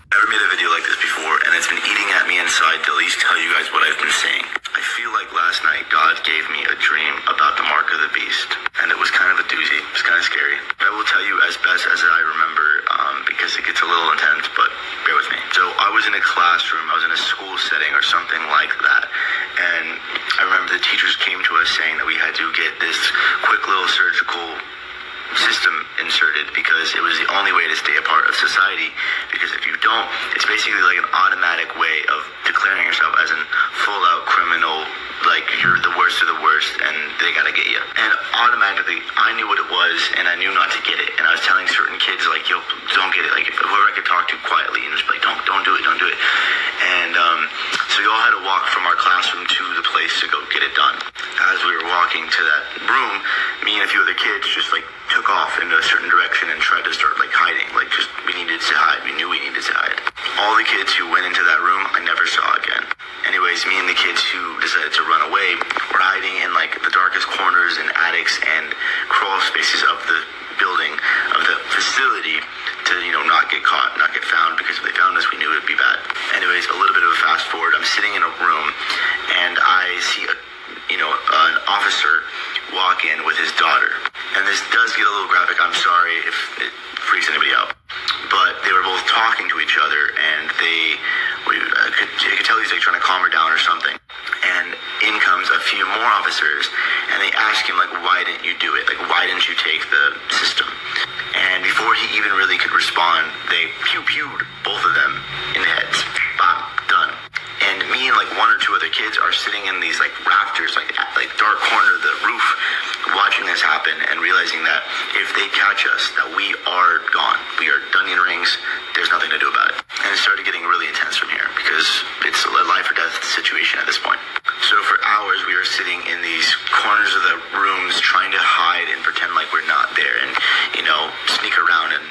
Never made a video like this before, and it's been eating at me inside to at least tell you guys what I've been saying. I feel like last night God gave me a dream about the mark of the beast, and it was kind of a doozy. It was kind of scary. I will tell you as best as I remember, because it gets a little intense, but bear with me. So I was in a classroom, I was in a school setting or something like that, and I remember the teachers came to us saying that we had to get this quick little surgical system inserted because it was the only way to stay a part of society, because if you don't, it's basically like an automatic way of declaring yourself as a full-out criminal, like you're the worst of the worst and they gotta get you. And automatically I knew what it was and I knew not to get it, and I was telling certain kids like, yo, don't get it, like whoever I could talk to quietly, and just like don't do it. And so we all had to walk from our classroom to the place to go get it done. As we were walking to that room, me and a few other kids just like took off in a certain direction and tried to start like hiding, like just we needed to hide. We knew we needed to hide. All the kids who went into that room I never saw again. Anyways, me and the kids who decided to run away were hiding in like the darkest corners and attics and crawl spaces of the building, of the facility, to, you know, not get caught, not get found, because if they found us, we knew it would be bad. Anyways, a little bit of a fast forward. I'm sitting in a room and I see an officer walk in with his daughter. And this does get a little graphic. I'm sorry if it freaks anybody out. But they were both talking to each other, and I could tell he's like trying to calm her down or something. And in comes a few more officers, and they ask him like, why didn't you do it? Like, why didn't you take the system? And before he even really could respond, they pew-pewed both of them in the heads. Bam, done. And me and like one or two other kids are sitting in these like rafters, like dark corner of the roof, watching this happen and realizing that if they catch us, that we are gone. We are done in rings. There's nothing to do about it. And it started getting really intense from here because it's a life or death situation at this point. So for hours we are sitting in these corners of the rooms trying to hide and pretend like we're not there, and sneak around, and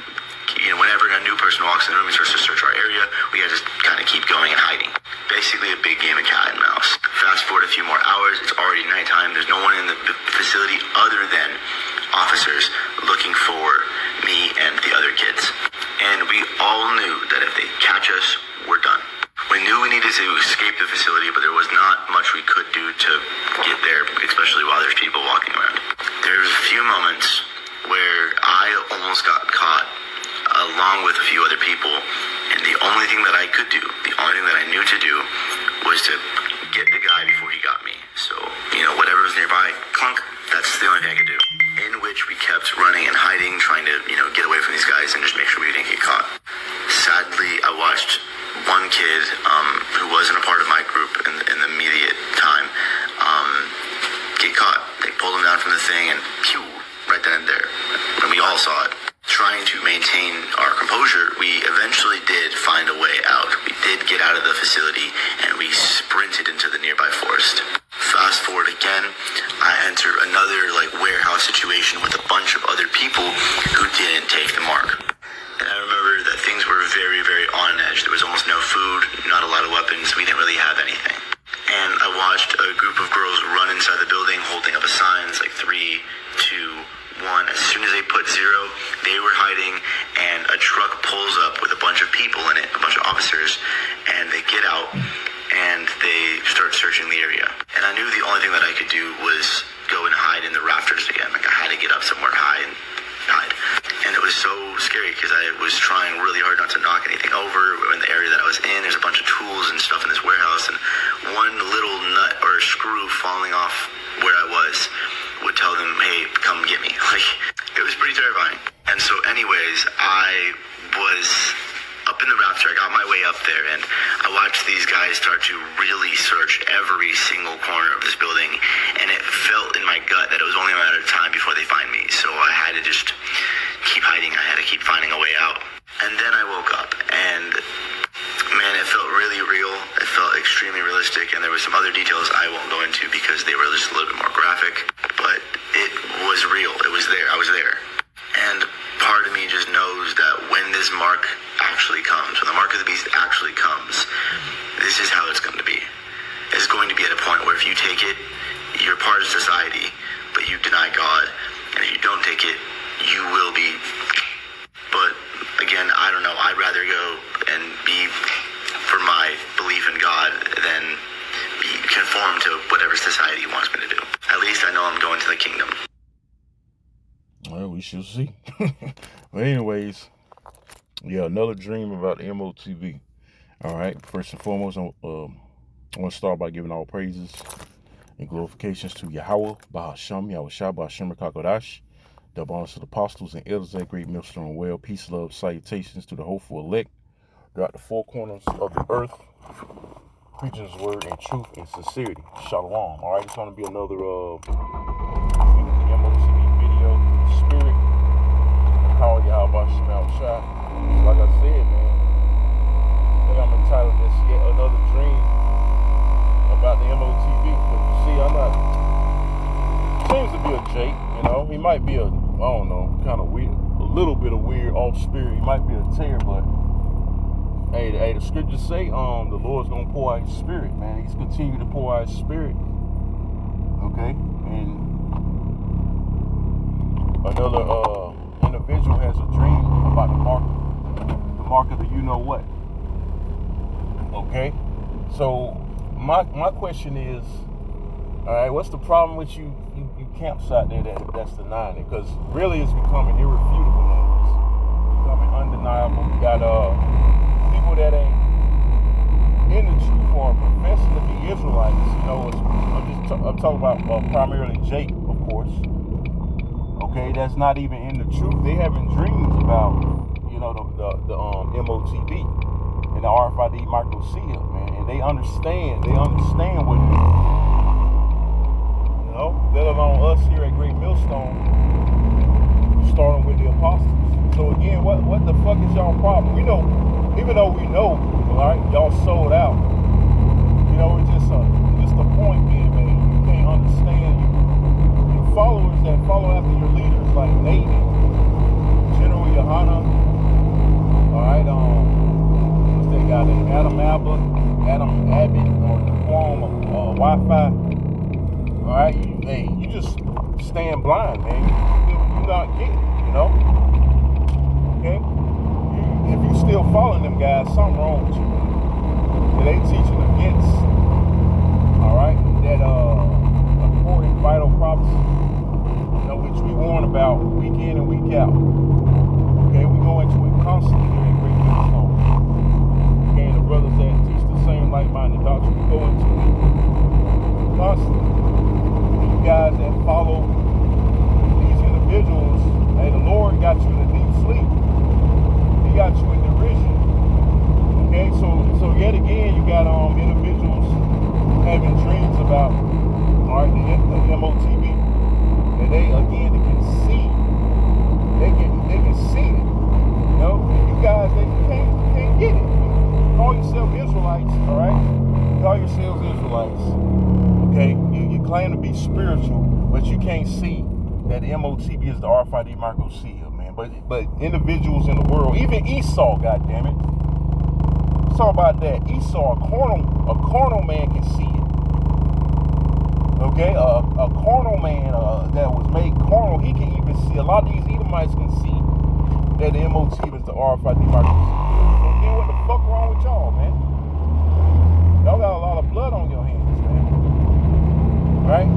whenever a new person walks in the room and starts to search our area, we gotta just kind of keep going and hiding. Basically a big game of cat and mouse. Fast forward a few more hours, it's already nighttime. There's no one in the facility other than officers looking for me and the other kids. And we all knew that if they catch us, we're done. We knew we needed to escape the facility, but there was not much we could do to get there, especially while there's people walking around. There's a few moments where I almost got caught along with a few other people, and the only thing that I could do, the only thing that I knew to do, was to get the guy before he got me. So, whatever was nearby, clunk, that's the only thing I could do. In which we kept running and hiding, trying to, get away from these guys and just make sure we didn't get caught. Sadly, I watched one kid who wasn't a part of my group in the immediate time get caught. They pulled him down from the thing and pew, right then and there. And we all saw it. Trying to maintain our composure, we eventually did find a way out. We did get out of the facility and we sprinted into the nearby forest. Fast forward again, I enter another warehouse situation with a bunch of other people who didn't take the mark. And I remember that things were very, very on edge. There was almost no food, not a lot of weapons. We didn't really have anything. And I watched a group of girls run inside the building holding up a sign. It's like 3, 2, 1. As soon as they put 0, they were hiding, and a truck pulls up with a bunch of people in it, a bunch of officers, and they get out and they start searching the area. And I knew the only thing that I could do was go and hide in the rafters again. Like, I had to get up somewhere high and hide. And it was so scary because I was trying really hard not to knock anything over. In the area that I was in, there's a bunch of tools and stuff in this warehouse, and one little nut or screw falling off where I was would tell them, hey, come get me. It was pretty terrifying. And so anyways, I was up in the rafter. I got my way up there, and I watched these guys start to really search every single corner of this building, and it felt in my gut that it was only a matter of time before they find me. So I had to just keep hiding. I had to keep finding a way out. And then I woke up, and man, it felt really real. It felt extremely realistic, and there were some other details I won't go into because they were just a little bit more graphic, but it was real. It was there. I was there. And part of me just knows that when this mark actually comes, when the mark of the beast actually comes, this is how it's going to be. It's going to be at a point where if you take it, you're part of society, but you deny God. And if you don't take it, you will be. But again, I don't know. I'd rather go and be shall see. But anyways, yeah, another dream about the MOTB. All right, first and foremost, I want to start by giving all praises and glorifications to Yahweh, Bahasham, Yahweh Shah, Bahasham, Kakodash, double honors to the apostles and elders at Great Millstone Well, peace, love, salutations to the hopeful elect throughout the four corners of the earth, preaching his word in truth and sincerity. Shalom. All right, it's going to be another MOTB video, Spirit, Power Yahweh, Bahasham, Shah. Like I said, man, I think I'm entitled this yet another dream about the MOTB, but you see, I'm not, seems to be a Jake, you know, he might be a, I don't know, kind of weird, a little bit of weird off spirit, he might be a tear, but, hey, the scriptures say, the Lord's gonna pour out his spirit, man, he's continuing to pour out his spirit, okay, and another, individual has a dream about the mark of the you-know-what, okay, so, my question is, all right, what's the problem with you camps out there that's denying it? Because really it's becoming irrefutable now. It's becoming undeniable. You got people that ain't in the truth or professing to be Israelites. You know, I'm talking about primarily Jake, of course. Okay, that's not even in the truth. They having dreams about, you know, the MOTB and the RFID micro seal, man, and they understand what it is. You know, let alone us here at Great Millstone, starting with the apostles. So again, what the fuck is y'all problem? We know, even though we know, all right, y'all sold out. You know, it's just a point being made. You can't understand you followers that follow after your leaders like Navy, General Yohana, all right, they got Adam Abbott, or the form of Wi-Fi. All right, you just staying blind, man. You not getting it, you know. Okay, if you still following them guys, something wrong with you. And they teaching against, all right, that important vital prophecy, you know, which we warn about week in and week out. Okay, we go into it constantly here at Great Millstone. And the brothers that teach the same like-minded doctrine, we go into it constantly. You guys that follow these individuals, hey, the Lord got you in a deep sleep. He got you in derision. Okay, so yet again, you got individuals having dreams about, all right, the MOTB, and they can see, they can see it. You know, and you guys, you can't get it. Call yourself Israelites, all right? Call yourselves Israelites, okay? You claim to be spiritual, but you can't see that the MOTB is the RFID micro seal, man. But individuals in the world, even Esau, goddammit. Let's talk about that. Esau, a carnal man can see it. Okay, a carnal man that was made carnal, he can even see. A lot of these Edomites can see that the MOTB is the RFID micro seal. So then what the fuck wrong with y'all, man? Y'all got a lot of blood on your hands, man. Right?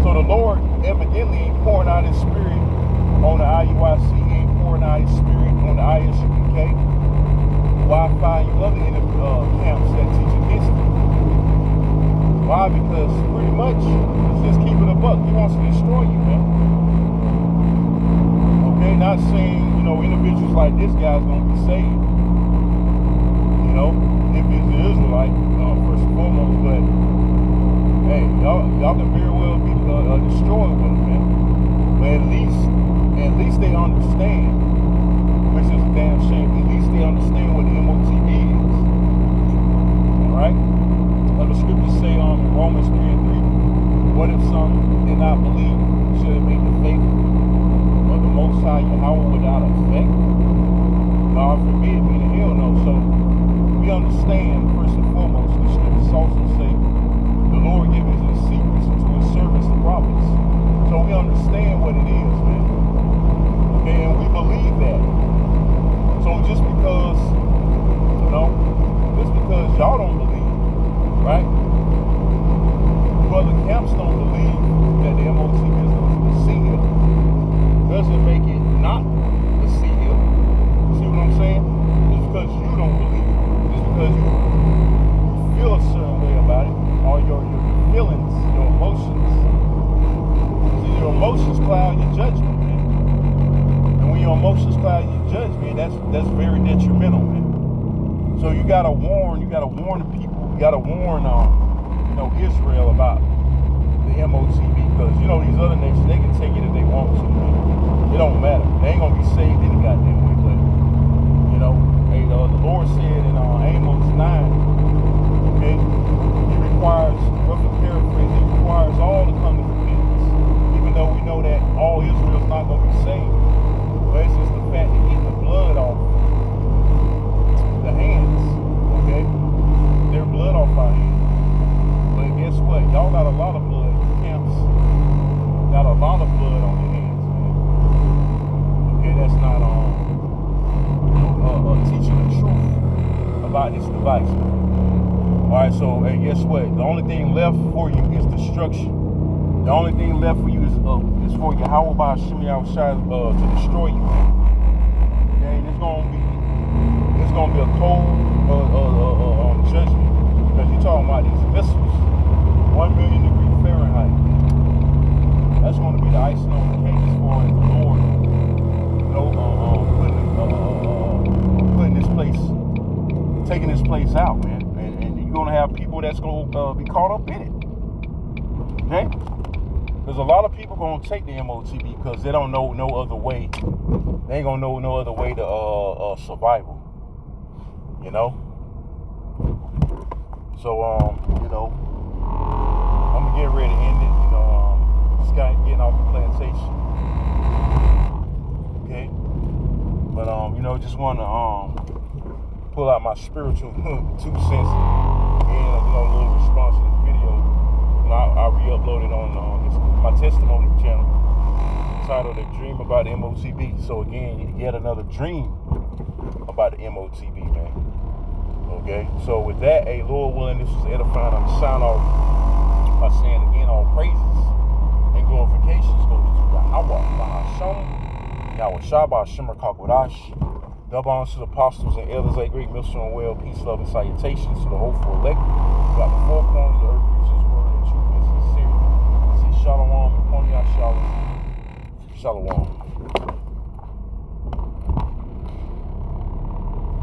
So the Lord evidently ain't pouring out his spirit on the IUIC, ain't pouring out his spirit on the ISUPK, Wi-Fi, and other camps that teach against it. Why? Because pretty much, let's just keep it a buck. He wants to destroy you, man. Okay, not saying, you know, individuals like this guy's gonna be saved. You know, if he's an Israelite, first and foremost, but hey, y'all can very well be destroyed with him, man. But at least they understand, which is a damn shame. At least they understand what the MOTB is. Alright? The scriptures say in Romans 3:3, what if some did not believe? Should it make the faith of the Most High Yahweh without effect? God forbid, me to hell no. So we understand, first and foremost, the scriptures also say the Lord gives his secrets to his servants and prophets. So we understand what it is, man. Okay, and we believe that. So just because, you know, just because y'all don't believe, right? Brother camps don't believe that the MOTB is the seal. So you gotta warn the people, you gotta warn Israel about the MOTB, because these other nations, they can take it if they want to, man. It don't matter. They ain't gonna be saved any goddamn way, but hey, the Lord said in Amos 9, okay, He requires, roughly paraphrase, He requires all to come to repentance, even though we know that all Israel's not gonna be saved. But it's just the fact of getting the blood off the hands, okay? Their blood off our hands. But guess what? Y'all got a lot of blood. Camps got a lot of blood on your hands, man. Okay, that's not teaching the truth about this device, man. Alright, so hey, guess what? The only thing left for you is destruction. The only thing left for you is for Yahweh by Hashem Yahushua to destroy you. Okay, it's gonna be a cold judgment, because you're talking about these missiles, 1 million degree Fahrenheit. That's gonna be the icing on the cake as far as the Lord, putting this place, taking this place out, man. And you're gonna have people that's gonna be caught up in it. Okay? There's a lot of people gonna take the MOTB because they don't know no other way. They ain't gonna know no other way to survival. So I'm gonna get ready to end it. Just getting off the plantation. Okay, but just wanna pull out my spiritual 2 cents and a little response to this video. I'll re-upload it on my testimony channel titled "A Dream About the MOTB." So again, yet another dream about the MOTB, man. Okay, so with that, hey, Lord willing, this is edifying. I'm signing off by saying again, all praises and glorifications go to Yahweh, Bahasham, Yahweh Shabbat, Shemar Kakwadash. Double honors to the apostles and elders, a great mission and well, peace, love, and salutations to the hopeful elect. Got the 4 corners of the earth, preaches word and truth and sincerity. See Shalom and Pony Shalom. Shalom.